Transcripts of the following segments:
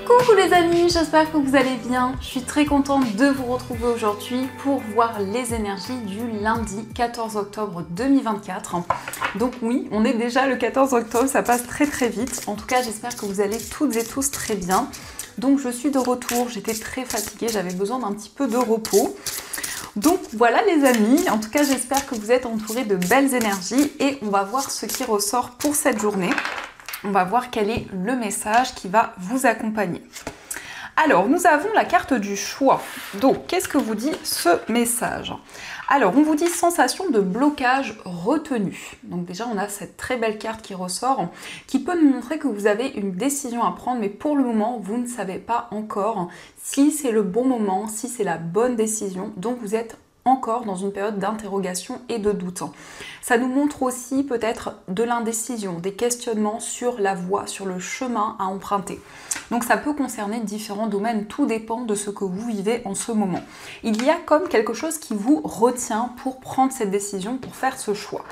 Coucou les amis, j'espère que vous allez bien. Je suis très contente de vous retrouver aujourd'hui pour voir les énergies du lundi 14 octobre 2024. Donc oui, on est déjà le 14 octobre, ça passe très très vite. En tout cas, j'espère que vous allez toutes et tous très bien. Donc je suis de retour, j'étais très fatiguée, j'avais besoin d'un petit peu de repos. Donc voilà les amis, en tout cas j'espère que vous êtes entourés de belles énergies et on va voir ce qui ressort pour cette journée. On va voir quel est le message qui va vous accompagner. Alors, nous avons la carte du choix. Donc, qu'est-ce que vous dit ce message? Alors, on vous dit sensation de blocage retenu. Donc déjà, on a cette très belle carte qui ressort, qui peut nous montrer que vous avez une décision à prendre, mais pour le moment, vous ne savez pas encore si c'est le bon moment, si c'est la bonne décision. Donc, vous êtes encore dans une période d'interrogation et de doute. Ça nous montre aussi peut-être de l'indécision, des questionnements sur la voie, sur le chemin à emprunter. Donc ça peut concerner différents domaines, tout dépend de ce que vous vivez en ce moment. Il y a comme quelque chose qui vous retient pour prendre cette décision, pour faire ce choix.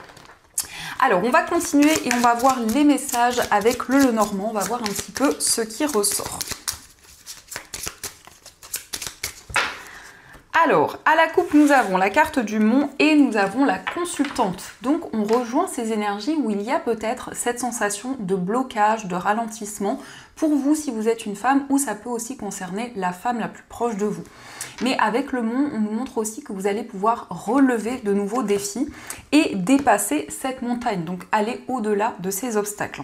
Alors on va continuer et on va voir les messages avec le Lenormand, on va voir un petit peu ce qui ressort. Alors, à la coupe, nous avons la carte du Mont et nous avons la consultante. Donc, on rejoint ces énergies où il y a peut-être cette sensation de blocage, de ralentissement pour vous si vous êtes une femme, ou ça peut aussi concerner la femme la plus proche de vous. Mais avec le Mont, on nous montre aussi que vous allez pouvoir relever de nouveaux défis et dépasser cette montagne, donc aller au-delà de ces obstacles.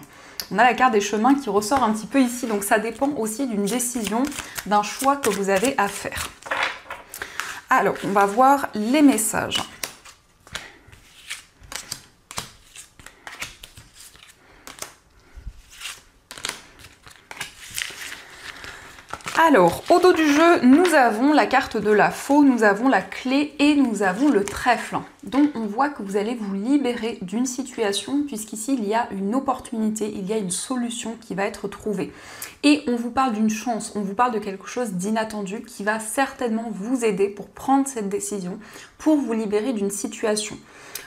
On a la carte des chemins qui ressort un petit peu ici, donc ça dépend aussi d'une décision, d'un choix que vous avez à faire. Alors, on va voir les messages. Alors, au dos du jeu, nous avons la carte de la faux, nous avons la clé et nous avons le trèfle. Donc, on voit que vous allez vous libérer d'une situation, puisqu'ici, il y a une opportunité, il y a une solution qui va être trouvée. Et on vous parle d'une chance, on vous parle de quelque chose d'inattendu qui va certainement vous aider pour prendre cette décision, pour vous libérer d'une situation.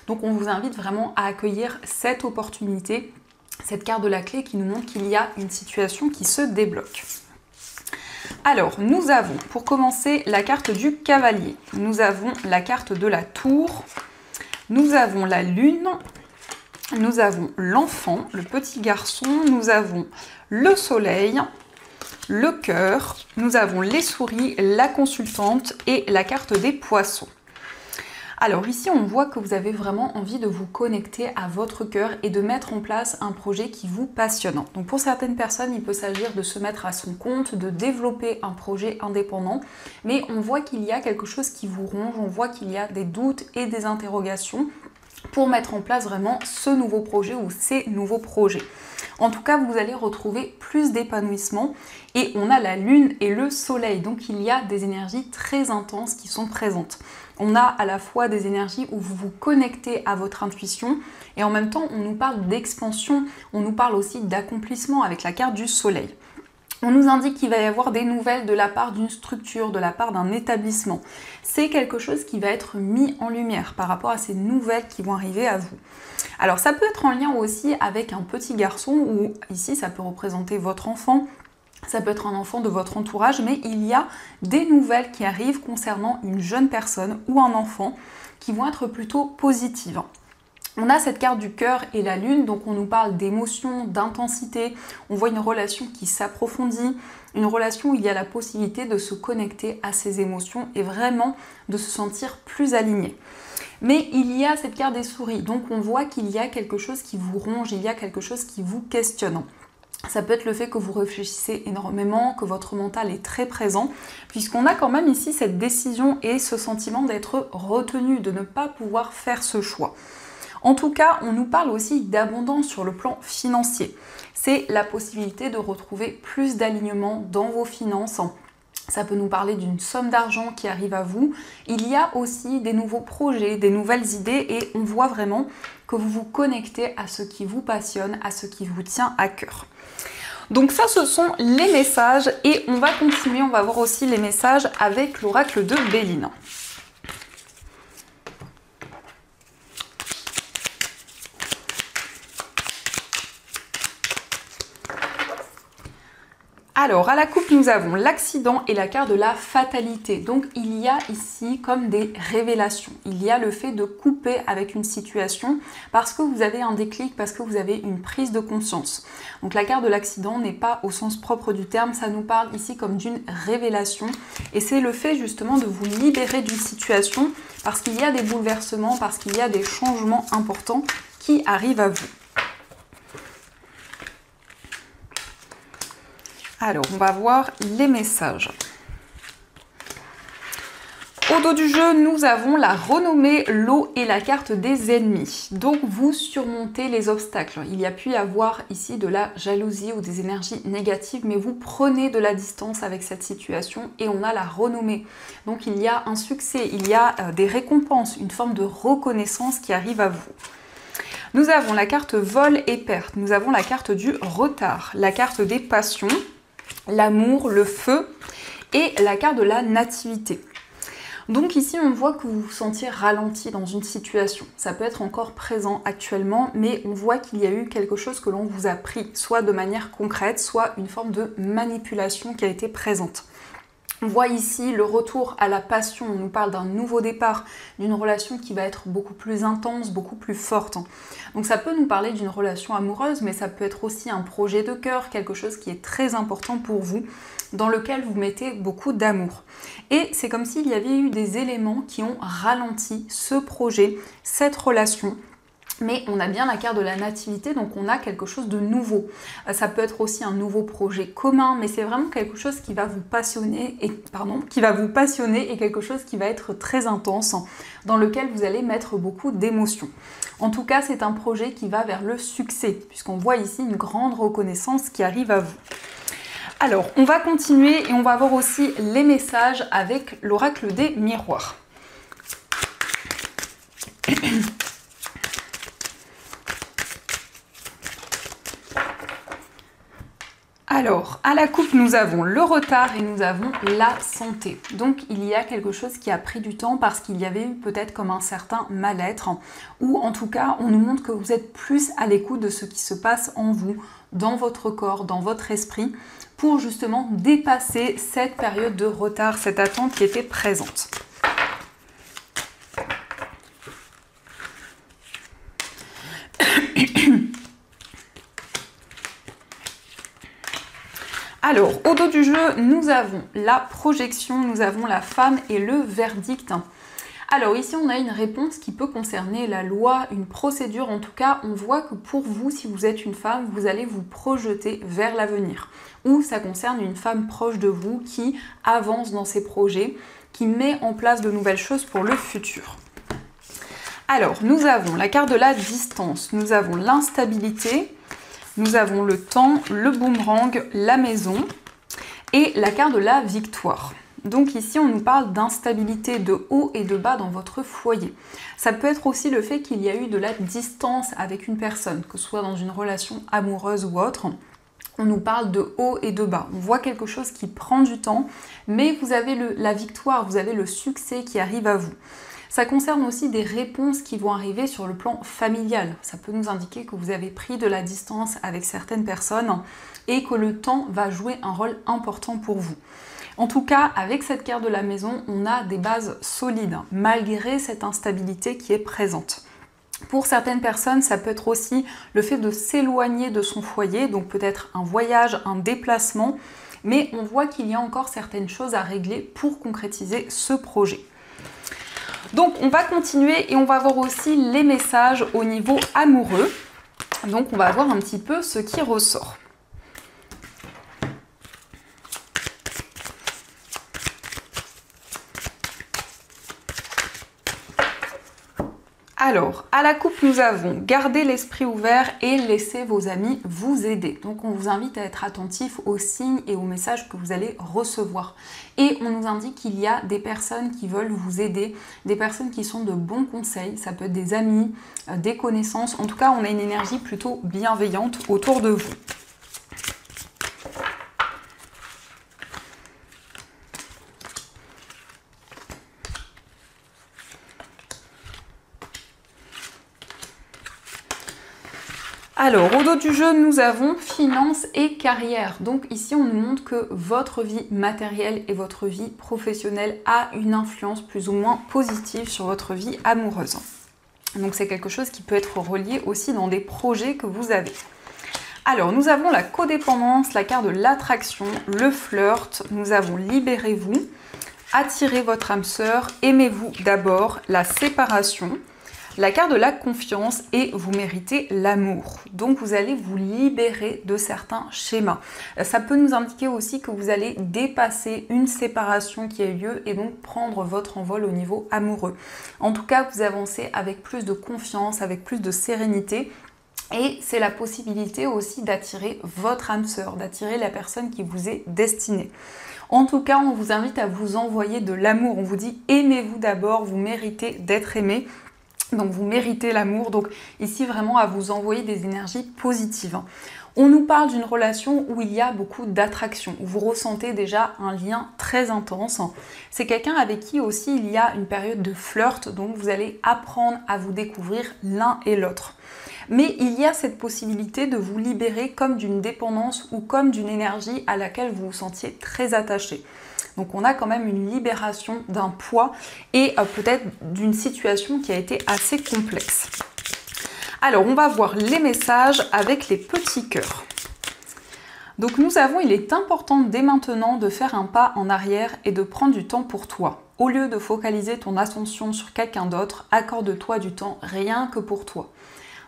Donc, on vous invite vraiment à accueillir cette opportunité, cette carte de la clé qui nous montre qu'il y a une situation qui se débloque. Alors, nous avons, pour commencer, la carte du cavalier. Nous avons la carte de la tour. Nous avons la lune. Nous avons l'enfant, le petit garçon. Nous avons le soleil, le cœur. Nous avons les souris, la consultante et la carte des poissons. Alors ici, on voit que vous avez vraiment envie de vous connecter à votre cœur et de mettre en place un projet qui vous passionne. Donc pour certaines personnes, il peut s'agir de se mettre à son compte, de développer un projet indépendant, mais on voit qu'il y a quelque chose qui vous ronge, on voit qu'il y a des doutes et des interrogations pour mettre en place vraiment ce nouveau projet ou ces nouveaux projets. En tout cas, vous allez retrouver plus d'épanouissement et on a la lune et le soleil, donc il y a des énergies très intenses qui sont présentes. On a à la fois des énergies où vous vous connectez à votre intuition et en même temps on nous parle d'expansion, on nous parle aussi d'accomplissement avec la carte du soleil. On nous indique qu'il va y avoir des nouvelles de la part d'une structure, de la part d'un établissement. C'est quelque chose qui va être mis en lumière par rapport à ces nouvelles qui vont arriver à vous. Alors ça peut être en lien aussi avec un petit garçon ou ici ça peut représenter votre enfant. Ça peut être un enfant de votre entourage, mais il y a des nouvelles qui arrivent concernant une jeune personne ou un enfant qui vont être plutôt positives. On a cette carte du cœur et la lune, donc on nous parle d'émotion, d'intensité, on voit une relation qui s'approfondit, une relation où il y a la possibilité de se connecter à ses émotions et vraiment de se sentir plus aligné. Mais il y a cette carte des souris, donc on voit qu'il y a quelque chose qui vous ronge, il y a quelque chose qui vous questionne. Ça peut être le fait que vous réfléchissez énormément, que votre mental est très présent, puisqu'on a quand même ici cette décision et ce sentiment d'être retenu, de ne pas pouvoir faire ce choix. En tout cas, on nous parle aussi d'abondance sur le plan financier. C'est la possibilité de retrouver plus d'alignement dans vos finances. Ça peut nous parler d'une somme d'argent qui arrive à vous. Il y a aussi des nouveaux projets, des nouvelles idées et on voit vraiment que vous vous connectez à ce qui vous passionne, à ce qui vous tient à cœur. Donc ça, ce sont les messages et on va continuer, on va voir aussi les messages avec l'oracle de Béline. Alors, à la coupe, nous avons l'accident et la carte de la fatalité. Donc, il y a ici comme des révélations. Il y a le fait de couper avec une situation parce que vous avez un déclic, parce que vous avez une prise de conscience. Donc, la carte de l'accident n'est pas au sens propre du terme. Ça nous parle ici comme d'une révélation. Et c'est le fait justement de vous libérer d'une situation parce qu'il y a des bouleversements, parce qu'il y a des changements importants qui arrivent à vous. Alors, on va voir les messages. Au dos du jeu, nous avons la renommée, l'eau et la carte des ennemis. Donc, vous surmontez les obstacles. Il y a pu y avoir ici de la jalousie ou des énergies négatives, mais vous prenez de la distance avec cette situation et on a la renommée. Donc, il y a un succès, il y a des récompenses, une forme de reconnaissance qui arrive à vous. Nous avons la carte vol et perte. Nous avons la carte du retard, la carte des passions, l'amour, le feu et la carte de la nativité. Donc ici, on voit que vous vous sentiez ralenti dans une situation. Ça peut être encore présent actuellement, mais on voit qu'il y a eu quelque chose que l'on vous a pris, soit de manière concrète, soit une forme de manipulation qui a été présente. On voit ici le retour à la passion, on nous parle d'un nouveau départ, d'une relation qui va être beaucoup plus intense, beaucoup plus forte. Donc ça peut nous parler d'une relation amoureuse, mais ça peut être aussi un projet de cœur, quelque chose qui est très important pour vous, dans lequel vous mettez beaucoup d'amour. Et c'est comme s'il y avait eu des éléments qui ont ralenti ce projet, cette relation. Mais on a bien la carte de la nativité, donc on a quelque chose de nouveau. Ça peut être aussi un nouveau projet commun, mais c'est vraiment quelque chose qui va vous passionner et quelque chose qui va être très intense, dans lequel vous allez mettre beaucoup d'émotions. En tout cas, c'est un projet qui va vers le succès, puisqu'on voit ici une grande reconnaissance qui arrive à vous. Alors, on va continuer et on va voir aussi les messages avec l'oracle des miroirs. Alors, à la coupe, nous avons le retard et nous avons la santé. Donc, il y a quelque chose qui a pris du temps parce qu'il y avait eu peut-être comme un certain mal-être. Ou en tout cas, on nous montre que vous êtes plus à l'écoute de ce qui se passe en vous, dans votre corps, dans votre esprit, pour justement dépasser cette période de retard, cette attente qui était présente. Alors, au dos du jeu, nous avons la projection, nous avons la femme et le verdict. Alors ici, on a une réponse qui peut concerner la loi, une procédure. En tout cas, on voit que pour vous, si vous êtes une femme, vous allez vous projeter vers l'avenir. Ou ça concerne une femme proche de vous qui avance dans ses projets, qui met en place de nouvelles choses pour le futur. Alors, nous avons la carte de la distance, nous avons l'instabilité, nous avons le temps, le boomerang, la maison et la carte de la victoire. Donc ici, on nous parle d'instabilité de haut et de bas dans votre foyer. Ça peut être aussi le fait qu'il y a eu de la distance avec une personne, que ce soit dans une relation amoureuse ou autre. On nous parle de haut et de bas. On voit quelque chose qui prend du temps, mais vous avez la victoire, vous avez le succès qui arrive à vous. Ça concerne aussi des réponses qui vont arriver sur le plan familial. Ça peut nous indiquer que vous avez pris de la distance avec certaines personnes et que le temps va jouer un rôle important pour vous. En tout cas, avec cette carte de la maison, on a des bases solides, malgré cette instabilité qui est présente. Pour certaines personnes, ça peut être aussi le fait de s'éloigner de son foyer, donc peut-être un voyage, un déplacement, mais on voit qu'il y a encore certaines choses à régler pour concrétiser ce projet. Donc on va continuer et on va voir aussi les messages au niveau amoureux. Donc on va voir un petit peu ce qui ressort. Alors, à la coupe, nous avons gardé l'esprit ouvert et laissez vos amis vous aider. Donc, on vous invite à être attentif aux signes et aux messages que vous allez recevoir. Et on nous indique qu'il y a des personnes qui veulent vous aider, des personnes qui sont de bons conseils. Ça peut être des amis, des connaissances. En tout cas, on a une énergie plutôt bienveillante autour de vous. Alors, au dos du jeu, nous avons finances et carrière. Donc ici, on nous montre que votre vie matérielle et votre vie professionnelle a une influence plus ou moins positive sur votre vie amoureuse. Donc c'est quelque chose qui peut être relié aussi dans des projets que vous avez. Alors, nous avons la codépendance, la carte de l'attraction, le flirt, nous avons libérez-vous, attirez votre âme sœur, aimez-vous d'abord, la séparation, la carte de la confiance et vous méritez l'amour. Donc vous allez vous libérer de certains schémas. Ça peut nous indiquer aussi que vous allez dépasser une séparation qui a eu lieu et donc prendre votre envol au niveau amoureux. En tout cas, vous avancez avec plus de confiance, avec plus de sérénité. Et c'est la possibilité aussi d'attirer votre âme sœur, d'attirer la personne qui vous est destinée. En tout cas, on vous invite à vous envoyer de l'amour. On vous dit aimez-vous d'abord, vous méritez d'être aimé. Donc vous méritez l'amour, donc ici vraiment à vous envoyer des énergies positives. On nous parle d'une relation où il y a beaucoup d'attraction, où vous ressentez déjà un lien très intense. C'est quelqu'un avec qui aussi il y a une période de flirt, donc vous allez apprendre à vous découvrir l'un et l'autre. Mais il y a cette possibilité de vous libérer comme d'une dépendance ou comme d'une énergie à laquelle vous vous sentiez très attaché. Donc on a quand même une libération d'un poids et peut-être d'une situation qui a été assez complexe. Alors on va voir les messages avec les petits cœurs. Donc nous avons, il est important dès maintenant de faire un pas en arrière et de prendre du temps pour toi. Au lieu de focaliser ton attention sur quelqu'un d'autre, accorde-toi du temps rien que pour toi.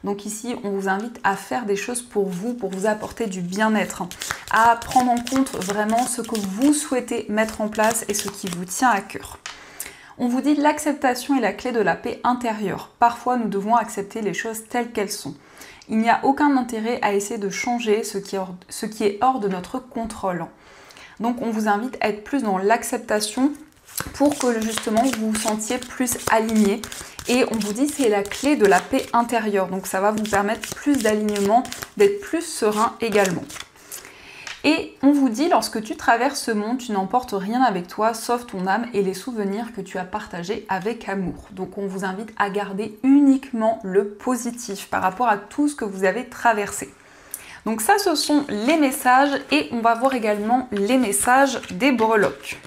Donc ici, on vous invite à faire des choses pour vous apporter du bien-être, à prendre en compte vraiment ce que vous souhaitez mettre en place et ce qui vous tient à cœur. On vous dit l'acceptation est la clé de la paix intérieure. Parfois, nous devons accepter les choses telles qu'elles sont. Il n'y a aucun intérêt à essayer de changer ce qui est hors de notre contrôle. Donc, on vous invite à être plus dans l'acceptation pour que justement vous vous sentiez plus aligné. Et on vous dit c'est la clé de la paix intérieure. Donc ça va vous permettre plus d'alignement, d'être plus serein également. Et on vous dit lorsque tu traverses ce monde, tu n'emportes rien avec toi sauf ton âme et les souvenirs que tu as partagés avec amour. Donc on vous invite à garder uniquement le positif par rapport à tout ce que vous avez traversé. Donc ça, ce sont les messages et on va voir également les messages des breloques.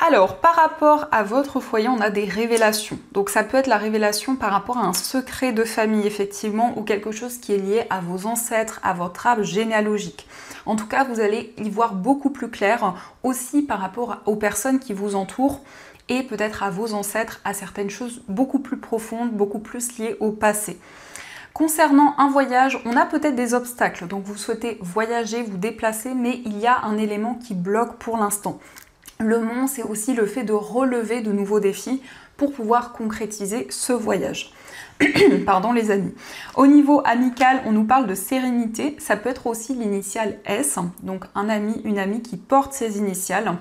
Alors, par rapport à votre foyer, on a des révélations. Donc, ça peut être la révélation par rapport à un secret de famille, effectivement, ou quelque chose qui est lié à vos ancêtres, à votre arbre généalogique. En tout cas, vous allez y voir beaucoup plus clair, aussi par rapport aux personnes qui vous entourent, et peut-être à vos ancêtres, à certaines choses beaucoup plus profondes, beaucoup plus liées au passé. Concernant un voyage, on a peut-être des obstacles. Donc, vous souhaitez voyager, vous déplacer, mais il y a un élément qui bloque pour l'instant. Le mont, c'est aussi le fait de relever de nouveaux défis pour pouvoir concrétiser ce voyage. Pardon les amis. Au niveau amical, on nous parle de sérénité. Ça peut être aussi l'initiale S, donc un ami, une amie qui porte ces initiales.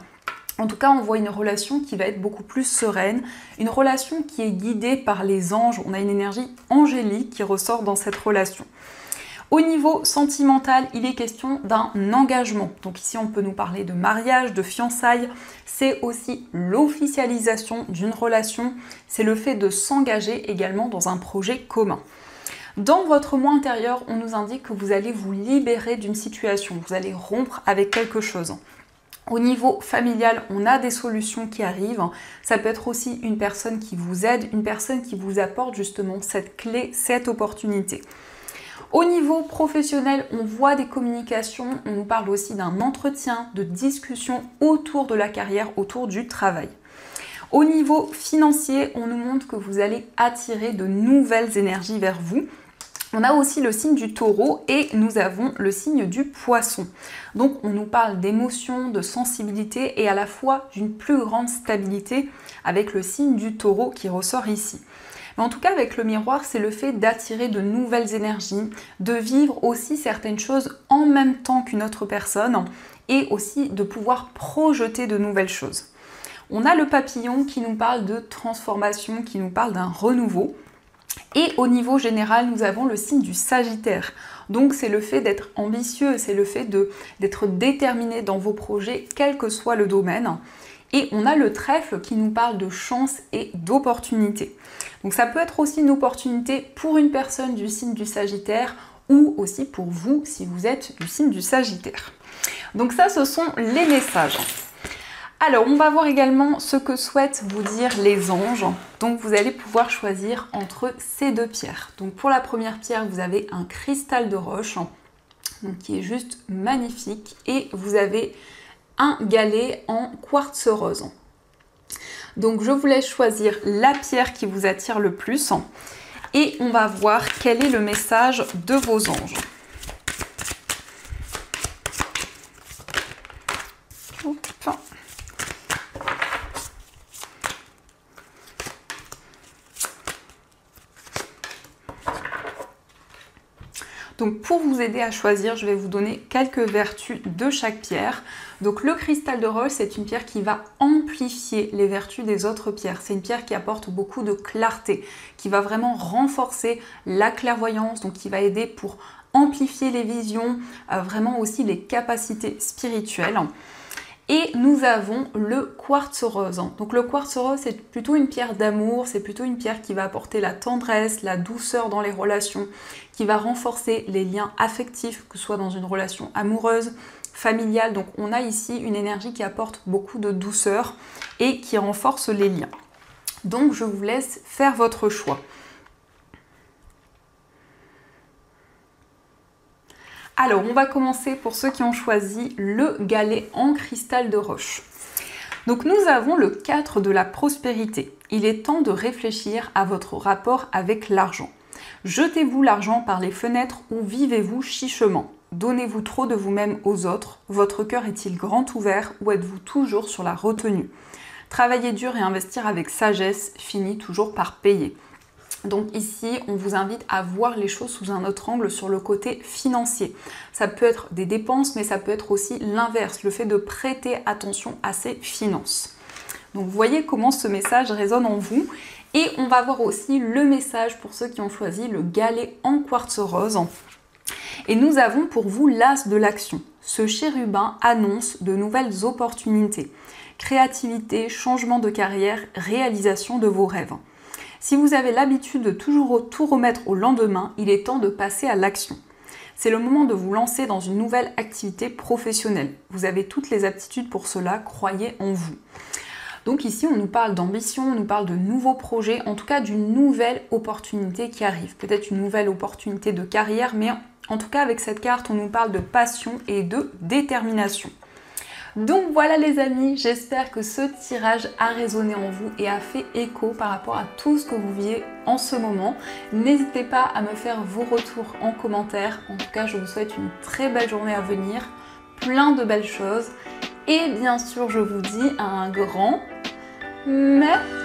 En tout cas, on voit une relation qui va être beaucoup plus sereine, une relation qui est guidée par les anges. On a une énergie angélique qui ressort dans cette relation. Au niveau sentimental, il est question d'un engagement. Donc ici, on peut nous parler de mariage, de fiançailles. C'est aussi l'officialisation d'une relation. C'est le fait de s'engager également dans un projet commun. Dans votre moi intérieur, on nous indique que vous allez vous libérer d'une situation. Vous allez rompre avec quelque chose. Au niveau familial, on a des solutions qui arrivent. Ça peut être aussi une personne qui vous aide, une personne qui vous apporte justement cette clé, cette opportunité. Au niveau professionnel, on voit des communications, on nous parle aussi d'un entretien, de discussion autour de la carrière, autour du travail. Au niveau financier, on nous montre que vous allez attirer de nouvelles énergies vers vous. On a aussi le signe du taureau et nous avons le signe du poisson. Donc on nous parle d'émotion, de sensibilité et à la fois d'une plus grande stabilité avec le signe du taureau qui ressort ici. Mais en tout cas, avec le miroir, c'est le fait d'attirer de nouvelles énergies, de vivre aussi certaines choses en même temps qu'une autre personne et aussi de pouvoir projeter de nouvelles choses. On a le papillon qui nous parle de transformation, qui nous parle d'un renouveau. Et au niveau général, nous avons le signe du Sagittaire. Donc c'est le fait d'être ambitieux, c'est le fait d'être déterminé dans vos projets, quel que soit le domaine. Et on a le trèfle qui nous parle de chance et d'opportunité. Donc ça peut être aussi une opportunité pour une personne du signe du Sagittaire ou aussi pour vous si vous êtes du signe du Sagittaire. Donc ça, ce sont les messages. Alors, on va voir également ce que souhaitent vous dire les anges. Donc, vous allez pouvoir choisir entre ces deux pierres. Donc, pour la première pierre, vous avez un cristal de roche, donc qui est juste magnifique. Et vous avez un galet en quartz rose. Donc, je vous laisse choisir la pierre qui vous attire le plus. Et on va voir quel est le message de vos anges. Donc pour vous aider à choisir, je vais vous donner quelques vertus de chaque pierre. Donc le cristal de roche, c'est une pierre qui va amplifier les vertus des autres pierres. C'est une pierre qui apporte beaucoup de clarté, qui va vraiment renforcer la clairvoyance, donc qui va aider pour amplifier les visions, vraiment aussi les capacités spirituelles. Et nous avons le quartz rose. Donc le quartz rose, c'est plutôt une pierre d'amour, c'est plutôt une pierre qui va apporter la tendresse, la douceur dans les relations, qui va renforcer les liens affectifs, que ce soit dans une relation amoureuse, familiale. Donc on a ici une énergie qui apporte beaucoup de douceur et qui renforce les liens. Donc je vous laisse faire votre choix. Alors, on va commencer pour ceux qui ont choisi le galet en cristal de roche. Donc, nous avons le 4 de la prospérité. Il est temps de réfléchir à votre rapport avec l'argent. Jetez-vous l'argent par les fenêtres ou vivez-vous chichement? Donnez-vous trop de vous-même aux autres? Votre cœur est-il grand ouvert ou êtes-vous toujours sur la retenue? Travailler dur et investir avec sagesse finit toujours par payer. Donc ici, on vous invite à voir les choses sous un autre angle sur le côté financier. Ça peut être des dépenses, mais ça peut être aussi l'inverse, le fait de prêter attention à ses finances. Donc vous voyez comment ce message résonne en vous. Et on va voir aussi le message pour ceux qui ont choisi le galet en quartz rose. Et nous avons pour vous l'as de l'action. Ce chérubin annonce de nouvelles opportunités. Créativité, changement de carrière, réalisation de vos rêves. Si vous avez l'habitude de toujours tout remettre au lendemain, il est temps de passer à l'action. C'est le moment de vous lancer dans une nouvelle activité professionnelle. Vous avez toutes les aptitudes pour cela, croyez en vous. Donc ici, on nous parle d'ambition, on nous parle de nouveaux projets, en tout cas d'une nouvelle opportunité qui arrive. Peut-être une nouvelle opportunité de carrière, mais en tout cas avec cette carte, on nous parle de passion et de détermination. Donc voilà les amis, j'espère que ce tirage a résonné en vous et a fait écho par rapport à tout ce que vous vivez en ce moment. N'hésitez pas à me faire vos retours en commentaire. En tout cas, je vous souhaite une très belle journée à venir, plein de belles choses. Et bien sûr, je vous dis un grand merci.